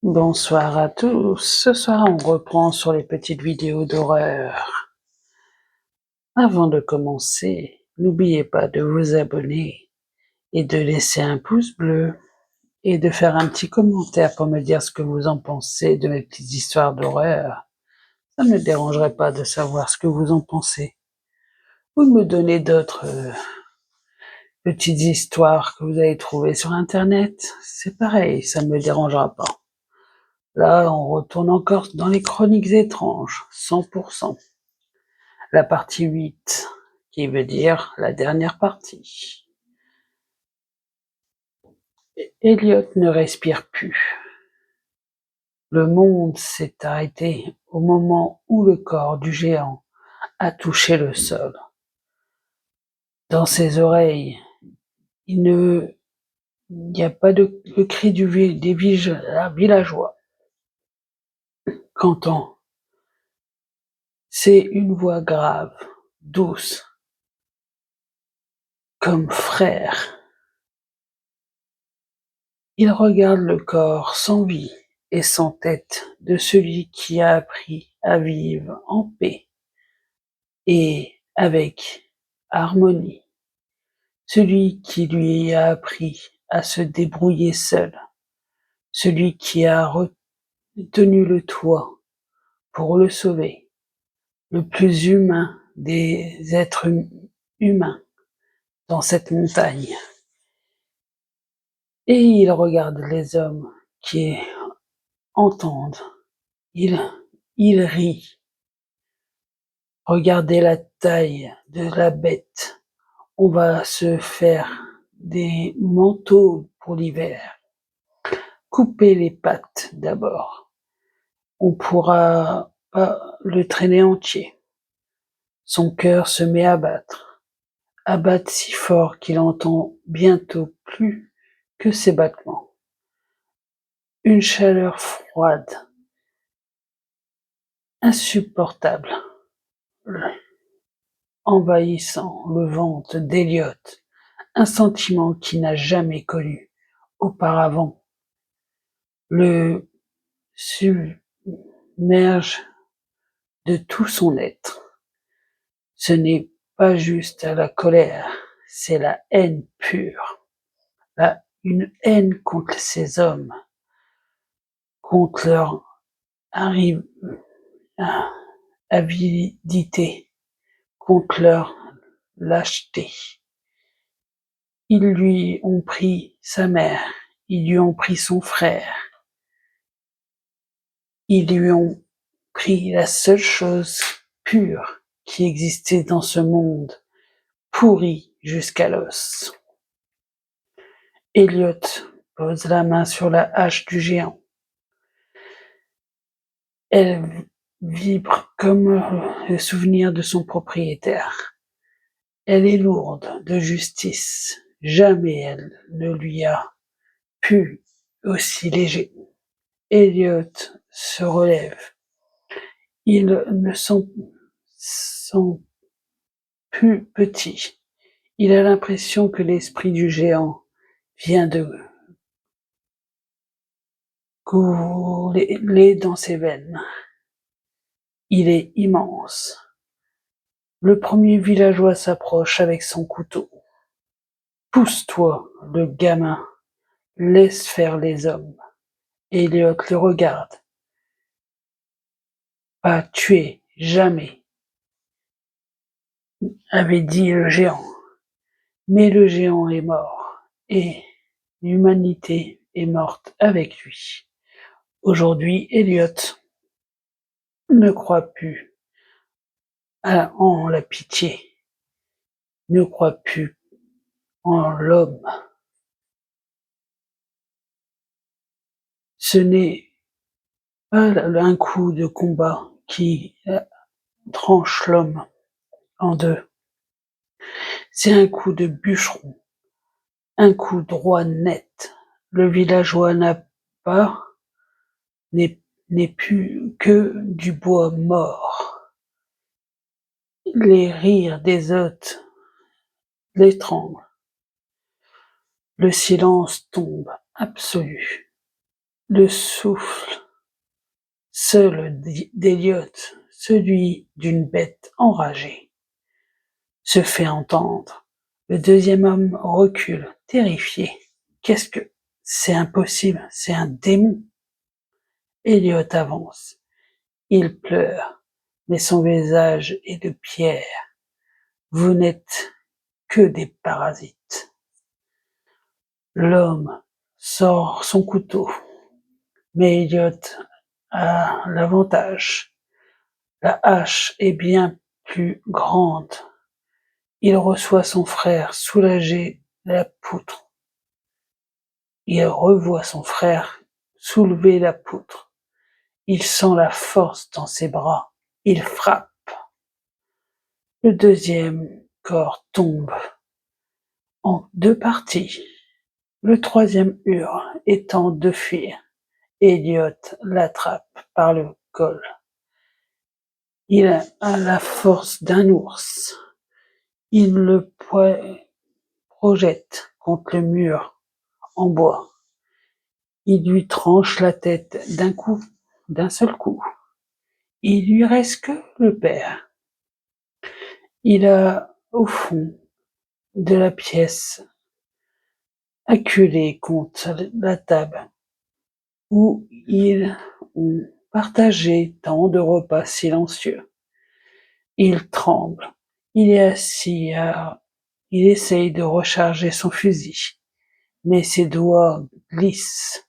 Bonsoir à tous. Ce soir, on reprend sur les petites vidéos d'horreur. Avant de commencer, n'oubliez pas de vous abonner et de laisser un pouce bleu et de faire un petit commentaire pour me dire ce que vous en pensez de mes petites histoires d'horreur. Ça ne me dérangerait pas de savoir ce que vous en pensez. Ou de me donner d'autres petites histoires que vous avez trouvées sur Internet. C'est pareil, ça ne me dérangera pas. Là, on retourne encore dans les chroniques étranges, 100%. La partie 8, qui veut dire la dernière partie. Elliot ne respire plus. Le monde s'est arrêté au moment où le corps du géant a touché le sol. Dans ses oreilles, il n'y a pas le cri des villageois. Qu'entend? C'est une voix grave, douce, comme frère. Il regarde le corps sans vie et sans tête de celui qui a appris à vivre en paix et avec harmonie, celui qui lui a appris à se débrouiller seul, celui qui a retenu le toit pour le sauver, le plus humain des êtres humains dans cette montagne. Et il regarde les hommes qui entendent, il rit. Regardez la taille de la bête. On va se faire des manteaux pour l'hiver. Coupez les pattes d'abord. On pourra pas le traîner entier. Son cœur se met à battre si fort qu'il entend bientôt plus que ses battements. Une chaleur froide, insupportable, envahissant le ventre d'Elliot, un sentiment qu'il n'a jamais connu auparavant, le submerge de tout son être. Ce n'est pas juste la colère, c'est la haine pure, une haine contre ces hommes, contre leur avidité, contre leur lâcheté. Ils lui ont pris sa mère, ils lui ont pris son frère, ils lui ont pris la seule chose pure qui existait dans ce monde, pourri jusqu'à l'os. Elliot pose la main sur la hache du géant. Elle vibre comme le souvenir de son propriétaire. Elle est lourde de justice. Jamais elle ne lui a pu aussi léger. Elliot se relève. Il ne sent plus petit. Il a l'impression que l'esprit du géant vient de couler dans ses veines. Il est immense. Le premier villageois s'approche avec son couteau. Pousse-toi, le gamin, laisse faire les hommes. Elliot le regarde. Pas tuer, jamais, avait dit le géant. Mais le géant est mort, et l'humanité est morte avec lui. Aujourd'hui, Elliot ne croit plus en la pitié, ne croit plus en l'homme. Ce n'est pas un coup de combat qui tranche l'homme en deux. C'est un coup de bûcheron, un coup droit net. Le villageois n'est plus que du bois mort. Les rires des hôtes l'étranglent. Le silence tombe absolu. Le souffle seul d'Elliot, celui d'une bête enragée, se fait entendre. Le deuxième homme recule, terrifié. Qu'est-ce que... C'est impossible, c'est un démon. Elliot avance. Il pleure, mais son visage est de pierre. Vous n'êtes que des parasites. L'homme sort son couteau, mais Elliot a l'avantage. La hache est bien plus grande. Il reçoit son frère soulager la poutre. Il revoit son frère soulever la poutre. Il sent la force dans ses bras. Il frappe. Le deuxième corps tombe en deux parties. Le troisième hurle et tente de fuir. Elliot l'attrape par le col. Il a la force d'un ours. Il le projette contre le mur en bois. Il lui tranche la tête d'un seul coup. Il lui reste que le père. Il a, au fond de la pièce, acculé contre la table, où ils ont partagé tant de repas silencieux. Il tremble. Il est assis il essaye de recharger son fusil, mais ses doigts glissent.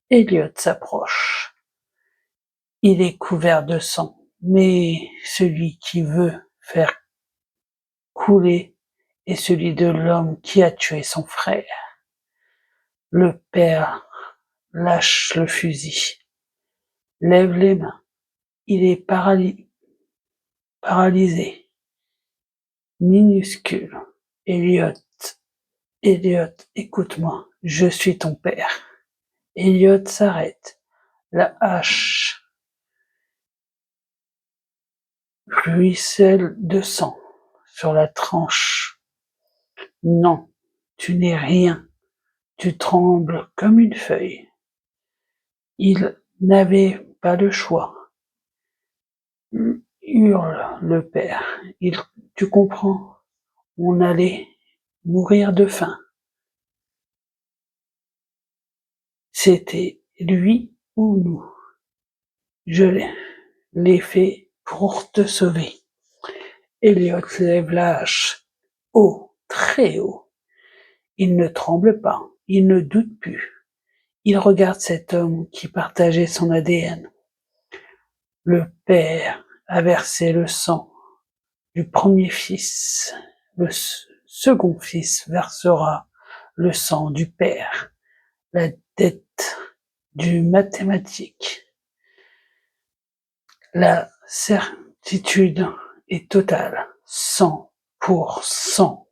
Elliot s'approche. Il est couvert de sang, mais celui qui veut faire couler est celui de l'homme qui a tué son frère. Le père lâche le fusil, lève les mains. Il est paralysé, minuscule. Elliot, Elliot, écoute-moi, je suis ton père. Elliot s'arrête. La hache ruisselle de sang sur la tranche. Non, tu n'es rien. Tu trembles comme une feuille. Il n'avait pas le choix. Hurle le père. Tu comprends? On allait mourir de faim. C'était lui ou nous. Je l'ai fait pour te sauver. Elliot lève la hache. Haut, très haut. Il ne tremble pas. Il ne doute plus. Il regarde cet homme qui partageait son ADN. Le père a versé le sang du premier fils. Le second fils versera le sang du père. La dette du mathématique. La certitude est totale. 100%.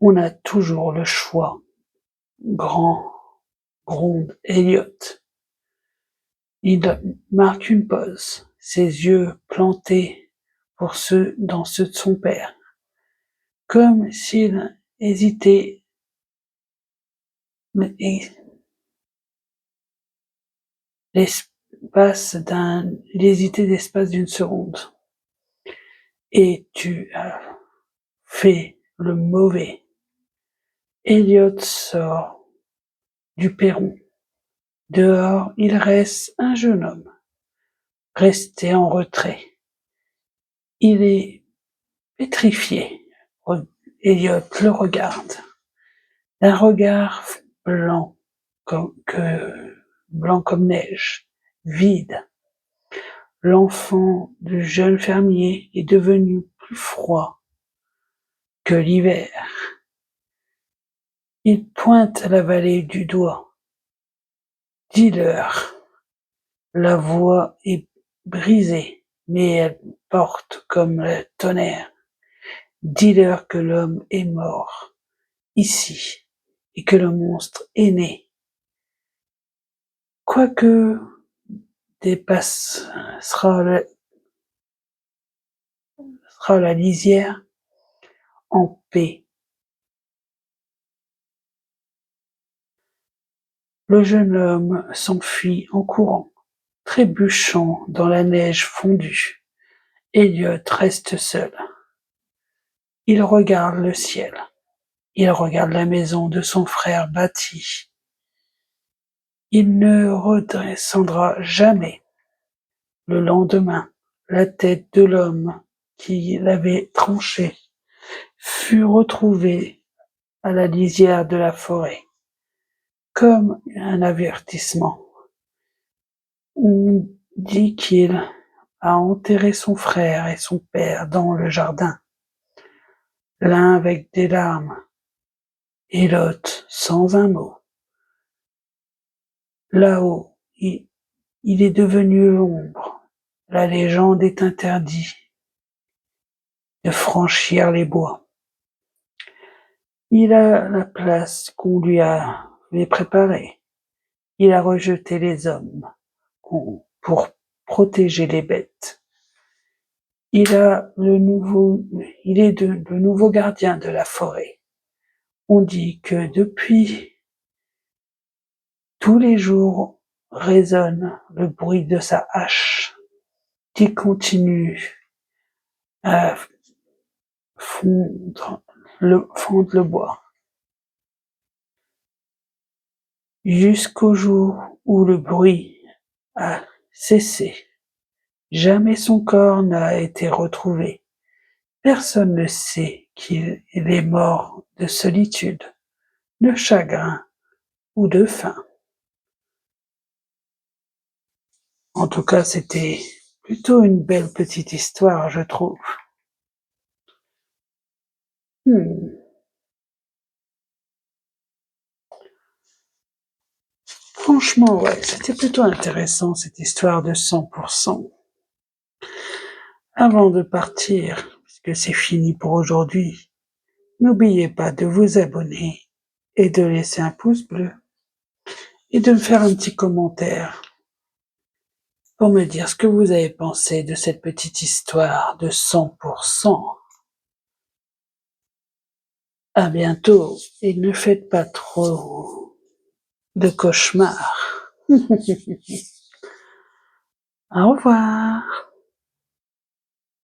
On a toujours le choix. Gronde Elliot. Il marque une pause, ses yeux plantés dans ceux de son père, comme s'il hésitait, l'espace d'une seconde. Et tu as fait le mauvais. Elliot sort du perron. Dehors, il reste un jeune homme, resté en retrait. Il est pétrifié. Elliot le regarde. D'un regard blanc blanc comme neige, vide. L'enfant du jeune fermier est devenu plus froid que l'hiver. Il pointe la vallée du doigt. Dis-leur. La voix est brisée, mais elle porte comme le tonnerre. Dis-leur que l'homme est mort, ici, et que le monstre est né. Quoique dépassera la lisière en paix. Le jeune homme s'enfuit en courant, trébuchant dans la neige fondue. Elliot reste seul. Il regarde le ciel. Il regarde la maison de son frère bâtie. Il ne redescendra jamais. Le lendemain, la tête de l'homme qui l'avait tranché fut retrouvée à la lisière de la forêt, comme un avertissement. On dit qu'il a enterré son frère et son père dans le jardin, l'un avec des larmes et l'autre sans un mot. Là-haut, il est devenu ombre. La légende est interdit de franchir les bois. Il a la place qu'on lui avait préparée. Il a rejeté les hommes pour protéger les bêtes. Il est le nouveau gardien de la forêt. On dit que depuis, tous les jours résonne le bruit de sa hache qui continue à fondre le bois. Jusqu'au jour où le bruit a cessé. Jamais son corps n'a été retrouvé. Personne ne sait qu'il est mort de solitude, de chagrin ou de faim. En tout cas, c'était plutôt une belle petite histoire, je trouve. Franchement, ouais, c'était plutôt intéressant cette histoire de 100%. Avant de partir, puisque c'est fini pour aujourd'hui, n'oubliez pas de vous abonner et de laisser un pouce bleu et de me faire un petit commentaire pour me dire ce que vous avez pensé de cette petite histoire de 100%. À bientôt et ne faites pas trop de cauchemars. Au revoir.